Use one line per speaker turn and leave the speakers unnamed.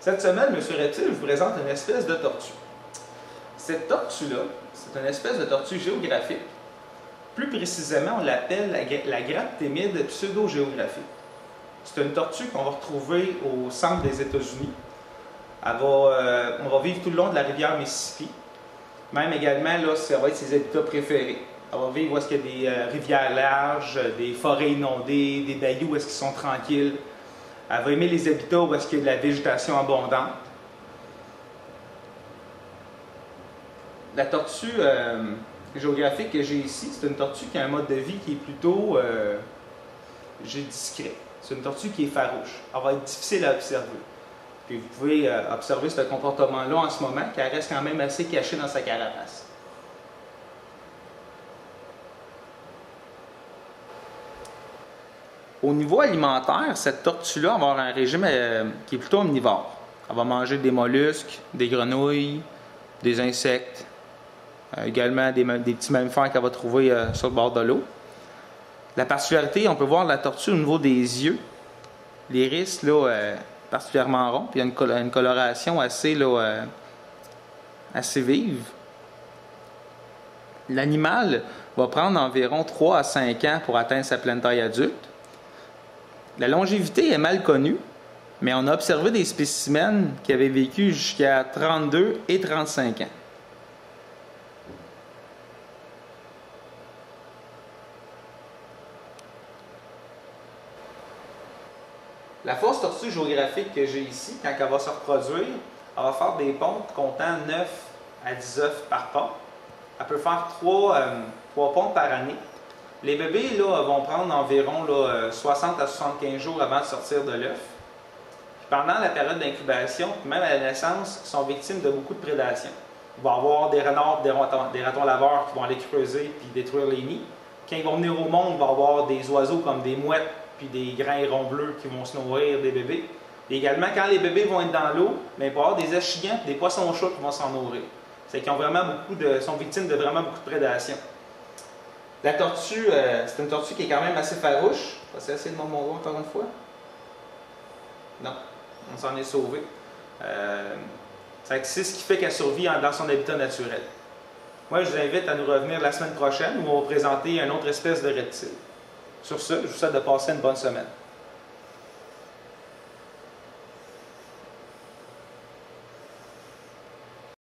Cette semaine, M. Reptile vous présente une espèce de tortue. Cette tortue-là, c'est une espèce de tortue géographique. Plus précisément, on l'appelle la graptémide pseudo-géographique. C'est une tortue qu'on va retrouver au centre des États-Unis. On va vivre tout le long de la rivière Mississippi. Même également, là, ça va être ses habitats préférés. Elle va vivre où est-ce qu'il y a des rivières larges, des forêts inondées, des bayous où est-ce qu'ils sont tranquilles. Elle va aimer les habitats où est-ce qu'il y a de la végétation abondante. La tortue géographique que j'ai ici, c'est une tortue qui a un mode de vie qui est plutôt discret. C'est une tortue qui est farouche. Elle va être difficile à observer. Puis vous pouvez observer ce comportement-là en ce moment, qu'elle reste quand même assez cachée dans sa carapace. Au niveau alimentaire, cette tortue-là va avoir un régime qui est plutôt omnivore. Elle va manger des mollusques, des grenouilles, des insectes, également des petits mammifères qu'elle va trouver sur le bord de l'eau. La particularité, on peut voir la tortue au niveau des yeux. L'iris, là, particulièrement rond, puis il y a une coloration assez vive. L'animal va prendre environ 3 à 5 ans pour atteindre sa pleine taille adulte. La longévité est mal connue, mais on a observé des spécimens qui avaient vécu jusqu'à 32 et 35 ans. La fausse tortue géographique que j'ai ici, quand elle va se reproduire, elle va faire des pontes comptant 9 à 10 œufs par pont. Elle peut faire 3 pontes par année. Les bébés là, vont prendre environ 60 à 75 jours avant de sortir de l'œuf. Pendant la période d'incubation, même à la naissance, ils sont victimes de beaucoup de prédation. Il va y avoir des renards, des ratons laveurs qui vont aller creuser et détruire les nids. Quand ils vont venir au monde, il va y avoir des oiseaux comme des mouettes puis des grands hérons bleus qui vont se nourrir des bébés. Et également, quand les bébés vont être dans l'eau, il va y avoir des échigans et des poissons chauds qui vont s'en nourrir. C'est qu'ils ont vraiment sont victimes de vraiment beaucoup de prédation. La tortue, c'est une tortue qui est quand même assez farouche. Je vais essayer de m'en encore une fois. Non, on s'en est sauvé. C'est ce qui fait qu'elle survit dans son habitat naturel. Moi, je vous invite à nous revenir la semaine prochaine où on va présenter une autre espèce de reptile. Sur ce, je vous souhaite de passer une bonne semaine.